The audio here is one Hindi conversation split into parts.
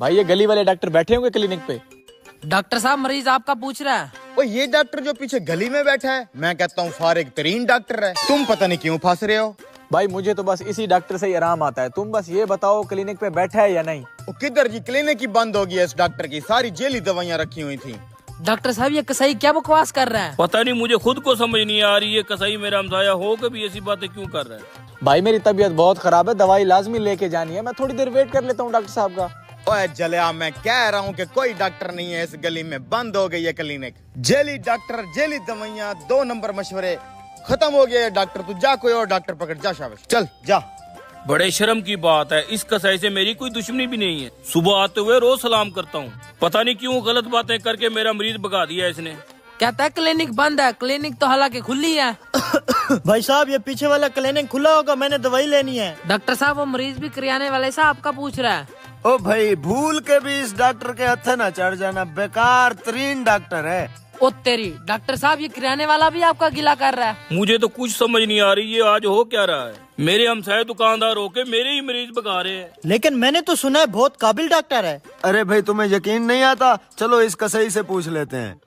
भाई ये गली वाले डॉक्टर बैठे होंगे क्लिनिक पे। डॉक्टर साहब मरीज आपका पूछ रहा है। ओ ये डॉक्टर जो पीछे गली में बैठा है, मैं कहता हूँ फारिग तरीन डॉक्टर है। तुम पता नहीं क्यों फंस रहे हो। भाई मुझे तो बस इसी डॉक्टर से ही आराम आता है। तुम बस ये बताओ क्लिनिक पे बैठा है या नहीं। वो किधर जी, क्लिनिक ही बंद हो गई है। इस डॉक्टर की सारी जेली दवाइयाँ रखी हुई थी। डॉक्टर साहब ये कसाई क्या बकवास कर रहा है? पता नहीं, मुझे खुद को समझ नहीं आ रही है कसाई मेरा हमसाया हो के भी ऐसी बातें क्यों कर रहा है। भाई मेरी तबीयत बहुत खराब है, दवाई लाजमी लेके जानी है। मैं थोड़ी देर वेट कर लेता हूँ डॉक्टर साहब का। ओए जलिया, मैं कह रहा हूँ कि कोई डॉक्टर नहीं है इस गली में, बंद हो गई है क्लिनिक। जेली डॉक्टर, जेली दवाइयाँ, 2 नंबर मशवरे, खत्म हो गया है डॉक्टर। तू जा कोई और डॉक्टर पकड़, जा शाबाश, चल जा। बड़े शर्म की बात है, इस कसाई से मेरी कोई दुश्मनी भी नहीं है। सुबह आते हुए रोज सलाम करता हूँ, पता नहीं क्यों गलत बातें करके मेरा मरीज भगा दिया इसने। कहता है क्लिनिक बंद है, क्लिनिक तो हालांकि खुली है। भाई साहब ये पीछे वाला क्लिनिक खुला होगा, मैंने दवाई लेनी है। डॉक्टर साहब वो मरीज भी किराने वाले से आपका पूछ रहा है। ओ भाई भूल के भी इस डॉक्टर के हथे न चढ़ जाना, बेकार तरीन डॉक्टर है। ओ तेरी, डॉक्टर साहब ये किराने वाला भी आपका गिला कर रहा है। मुझे तो कुछ समझ नहीं आ रही ये आज हो क्या रहा है। मेरे हमसाये दुकानदार होके मेरे ही मरीज भगा रहे हैं। लेकिन मैंने तो सुना है बहुत काबिल डॉक्टर है। अरे भाई तुम्हें यकीन नहीं आता, चलो इस कसाई से पूछ लेते हैं।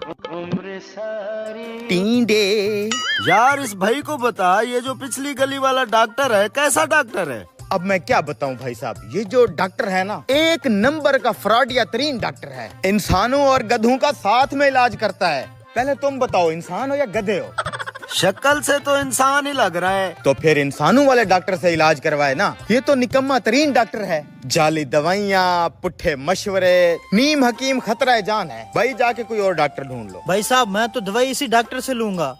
टींडे यार इस भाई को बता, ये जो पिछली गली वाला डॉक्टर है कैसा डॉक्टर है? अब मैं क्या बताऊं भाई साहब, ये जो डॉक्टर है ना, 1 नंबर का फ्रॉडिया तरीन डॉक्टर है। इंसानों और गधों का साथ में इलाज करता है। पहले तुम बताओ, इंसान हो या गधे हो? शक्ल से तो इंसान ही लग रहा है। तो फिर इंसानों वाले डॉक्टर से इलाज करवाए ना। ये तो निकम्मा तरीन डॉक्टर है। जाली दवाइयाँ, पुट्ठे मशवरे, नीम हकीम खतरा जान है। भाई जाके कोई और डॉक्टर ढूंढ लो। भाई साहब मैं तो दवाई इसी डॉक्टर से लूंगा।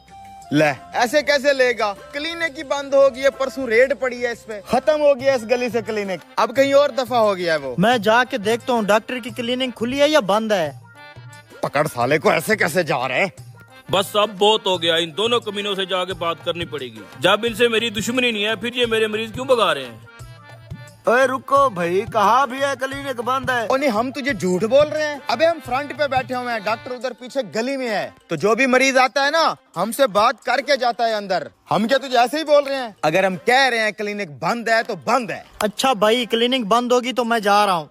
ले ऐसे कैसे लेगा? क्लिनिक ही बंद हो गई है, परसों रेड पड़ी है इस पे, खत्म हो गया इस गली से क्लिनिक। अब कहीं और दफा हो गया है वो। मैं जाके देखता हूँ डॉक्टर की क्लिनिक खुली है या बंद है। पकड़ साले को, ऐसे कैसे जा रहे हैं? बस अब बहुत हो गया, इन दोनों कमीनों से जाके बात करनी पड़ेगी। जब इनसे मेरी दुश्मनी नहीं है, फिर ये मेरे मरीज क्यों भगा रहे हैं? ओए रुको भाई, कहाँ भी है क्लिनिक बंद है? ओ नहीं, हम तुझे झूठ बोल रहे हैं। अबे हम फ्रंट पे बैठे हुए हैं, डॉक्टर उधर पीछे गली में है। तो जो भी मरीज आता है ना, हमसे बात करके जाता है अंदर। हम क्या तुझे ऐसे ही बोल रहे हैं? अगर हम कह रहे हैं क्लिनिक बंद है तो बंद है। अच्छा भाई क्लिनिक बंद होगी तो मैं जा रहा हूँ।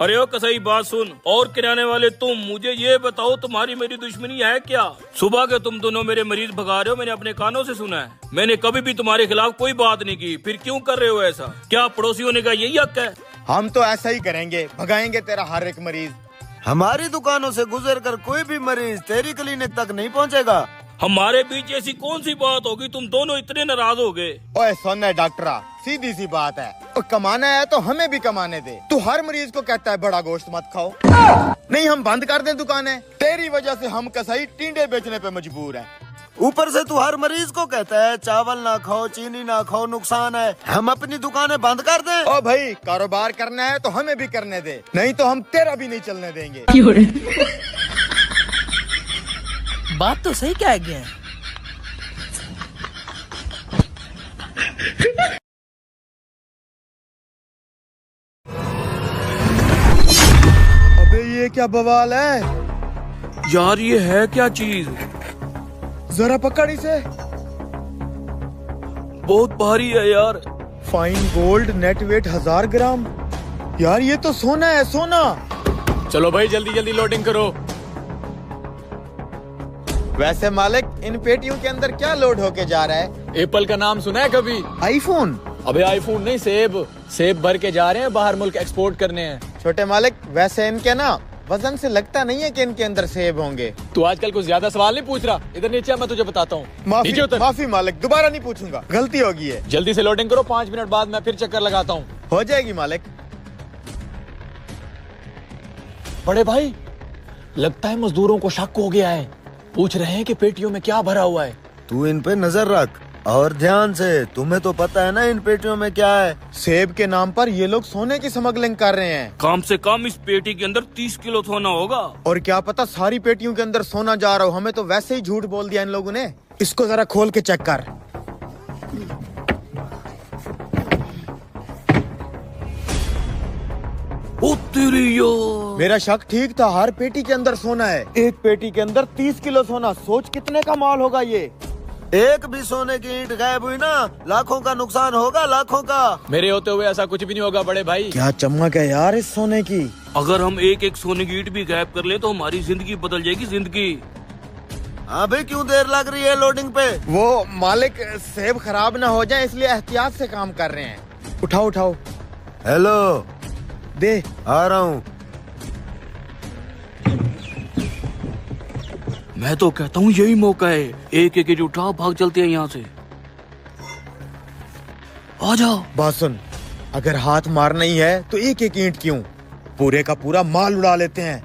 अरे ओ कसाई बात सुन, और किराने वाले तुम, मुझे ये बताओ तुम्हारी मेरी दुश्मनी है क्या? सुबह के तुम दोनों मेरे मरीज भगा रहे हो, मैंने अपने कानों से सुना है। मैंने कभी भी तुम्हारे खिलाफ कोई बात नहीं की, फिर क्यों कर रहे हो ऐसा? क्या पड़ोसी होने का यही हक है? हम तो ऐसा ही करेंगे, भगाएंगे तेरा हर एक मरीज। हमारी दुकानों से गुजर कर कोई भी मरीज तेरी क्लिनिक तक नहीं पहुँचेगा। हमारे बीच ऐसी कौन सी बात होगी तुम दोनों इतने नाराज हो गए? ओए सुन डॉक्टरा, सीधी सी बात है, और कमाना है तो हमें भी कमाने दे। तू हर मरीज को कहता है बड़ा गोश्त मत खाओ। नहीं हम बंद कर दें दुकानें? तेरी वजह से हम कसाई टींडे बेचने पे मजबूर हैं। ऊपर से तू हर मरीज को कहता है चावल ना खाओ, चीनी ना खाओ, नुकसान है। हम अपनी दुकानें बंद कर दें? ओ भाई कारोबार करना है तो हमें भी करने दे, नहीं तो हम तेरा भी नहीं चलने देंगे। बात तो सही कह गए हैं। अबे ये क्या बवाल है? यार ये है क्या चीज? जरा पकड़ इसे। बहुत भारी है यार। फाइन गोल्ड, नेट वेट 1000 ग्राम। यार ये तो सोना है, सोना। चलो भाई जल्दी जल्दी लोडिंग करो। वैसे मालिक, इन पेटियों के अंदर क्या लोड होके जा रहा है? एप्पल का नाम सुना है कभी? आईफोन? अबे आईफोन नहीं, सेब। सेब भर के जा रहे हैं, बाहर मुल्क एक्सपोर्ट करने हैं। छोटे मालिक, वैसे इनके ना वजन से लगता नहीं है कि इनके अंदर सेब होंगे। तू आजकल कुछ ज्यादा सवाल नहीं पूछ रहा। इधर नीचे आ, मैं तुझे बताता हूँ। माफी मालिक, दोबारा नहीं पूछूंगा, गलती होगी है। जल्दी से लोडिंग करो, 5 मिनट बाद मैं फिर चक्कर लगाता हूँ। हो जाएगी मालिक। बड़े भाई लगता है मजदूरों को शक हो गया है, पूछ रहे हैं कि पेटियों में क्या भरा हुआ है। तू इन पे नजर रख और ध्यान से, तुम्हें तो पता है ना इन पेटियों में क्या है। सेब के नाम पर ये लोग सोने की स्मगलिंग कर रहे हैं। कम से कम इस पेटी के अंदर 30 किलो सोना होगा। और क्या पता सारी पेटियों के अंदर सोना जा रहा हो। हमें तो वैसे ही झूठ बोल दिया इन लोगों ने। इसको जरा खोल के चेक कर। ओ तेरी यार, मेरा शक ठीक था, हर पेटी के अंदर सोना है। एक पेटी के अंदर 30 किलो सोना, सोच कितने का माल होगा ये। एक भी सोने की ईंट गायब हुई ना, लाखों का नुकसान होगा, लाखों का। मेरे होते हुए ऐसा कुछ भी नहीं होगा बड़े भाई। क्या चमक है यार इस सोने की। अगर हम एक एक सोने की ईंट भी गायब कर ले तो हमारी जिंदगी बदल जाएगी, जिंदगी। अभी क्यों देर लग रही है लोडिंग पे? वो मालिक सेब खराब ना हो जाए इसलिए एहतियात से काम कर रहे हैं। उठाओ उठाओ। हेलो, दे। आ रहा हूँ। मैं तो कहता हूँ यही मौका है, एक एक ईंट उठाओ, भाग चलते हैं यहाँ से। आ जाओ। बात सुन, अगर हाथ मारना ही है तो एक एक ईंट क्यों, पूरे का पूरा माल उड़ा लेते हैं।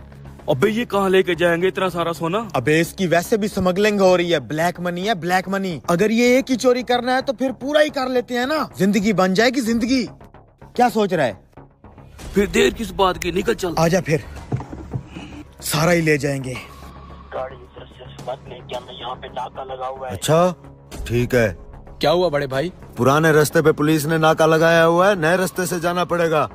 अबे ये कहाँ लेके जाएंगे इतना सारा सोना? अबे इसकी वैसे भी स्मगलिंग हो रही है, ब्लैक मनी है, ब्लैक मनी। अगर ये एक ही चोरी करना है तो फिर पूरा ही कर लेते हैं ना, जिंदगी बन जाएगी जिंदगी। क्या सोच रहा है? फिर देर किस बात की, निकल चल। आजा फिर, सारा ही ले जाएंगे। गाड़ी इधर से मत ले, क्या मैं यहाँ पे नाका लगा हुआ है। अच्छा ठीक है। क्या हुआ बड़े भाई? पुराने रास्ते पे पुलिस ने नाका लगाया हुआ है, नए रास्ते से जाना पड़ेगा।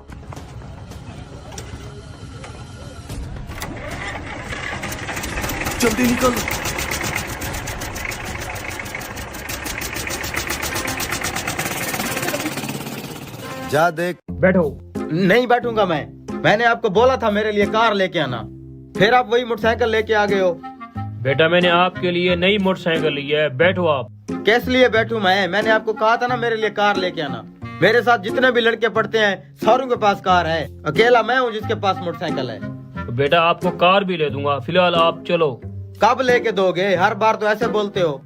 जल्दी निकल। जा देख। बैठो। नहीं बैठूंगा मैंने आपको बोला था मेरे लिए कार लेके आना, फिर आप वही मोटरसाइकिल लेके आ गए हो। बेटा मैंने आपके लिए नई मोटरसाइकिल ली है, बैठो आप। कैसे लिए बैठूं मैंने आपको कहा था ना मेरे लिए कार लेके आना। मेरे साथ जितने भी लड़के पढ़ते हैं सारों के पास कार है, अकेला मैं हूँ जिसके पास मोटरसाइकिल है। तो बेटा आपको कार भी ले दूंगा, फिलहाल आप चलो। कब लेके दोगे? हर बार तो ऐसे बोलते हो।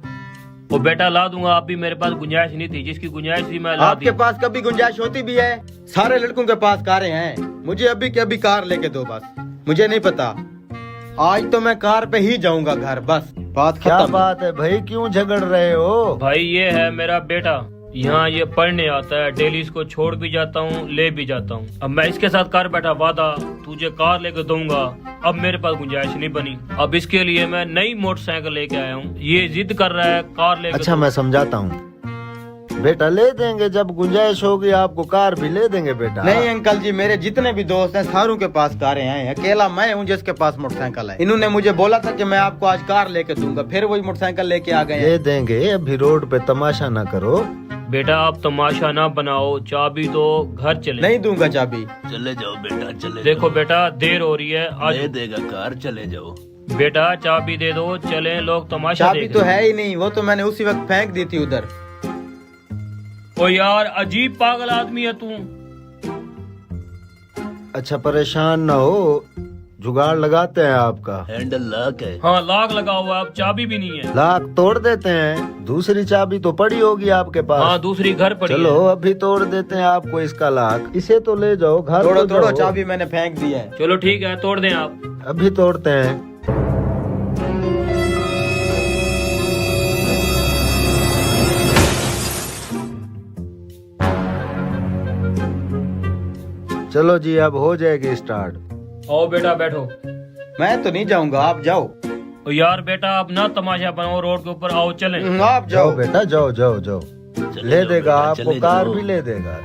वो बेटा ला दूंगा, आप भी मेरे पास गुंजाइश नहीं थी, जिसकी गुंजाइश थी मैं ला दी। आपके पास कभी गुंजाइश होती भी है? सारे लड़कों के पास कारें हैं, मुझे अभी के अभी कार लेके दो बस। मुझे नहीं पता, आज तो मैं कार पे ही जाऊंगा घर, बस बात क्या खत्म। बात है भाई, क्यों झगड़ रहे हो? भाई ये है मेरा बेटा, यहाँ ये पढ़ने आता है, डेली इसको छोड़ भी जाता हूँ, ले भी जाता हूँ। अब मैं इसके साथ कर बैठा वादा, तुझे कार लेके दूंगा। अब मेरे पास गुंजाइश नहीं बनी, अब इसके लिए मैं नई मोटरसाइकिल लेके आया हूँ। ये जिद कर रहा है कार लेके। अच्छा मैं समझाता हूँ बेटा, ले देंगे, जब गुंजाइश होगी आपको कार भी ले देंगे बेटा। नहीं अंकल जी, मेरे जितने भी दोस्त हैं सारों के पास कारें हैं, अकेला मैं हूँ जिसके पास मोटरसाइकिल है। इन्होंने मुझे बोला था कि मैं आपको आज कार लेके दूंगा, फिर वही मोटरसाइकिल लेके आ गए। ले देंगे, अभी रोड पे तमाशा ना करो। बेटा आप तमाशा ना बनाओ, चाबी तो घर चले। नहीं दूंगा चाबी। चले जाओ बेटा, चले देखो बेटा देर हो रही है, आज दे देगा कार, चले जाओ। बेटा चाबी दे दो, चले, लोग तमाशा चाबी देख तो रहे हैं। है ही नहीं, वो तो मैंने उसी वक्त फेंक दी थी उधर। ओ यार अजीब पागल आदमी है तू। अच्छा परेशान ना हो, जुगाड़ लगाते हैं आपका। हैंडल लॉक है। हाँ लाग लगा हुआ है, अब चाबी भी नहीं है। लाख तोड़ देते हैं, दूसरी चाबी तो पड़ी होगी आपके पास। हाँ दूसरी घर पड़ी चलो है। अभी तोड़ देते हैं आपको इसका लाख, इसे तो ले जाओ घर। तोड़ो तो तोड़ो, जाओ। चाबी मैंने फेंक दी है। चलो ठीक है तोड़ दें आप। अभी तोड़ते हैं। चलो जी अब हो जाएगी स्टार्ट। आओ बेटा बैठो। मैं तो नहीं जाऊंगा, आप जाओ। ओ यार बेटा आप ना तमाशा बनाओ, रोड के ऊपर आओ चलें। आप जाओ जाओ। बेटा, जाओ जाओ जाओ। ले जाओ देगा बेटा, आपको चले कार जाओ। भी ले देगा।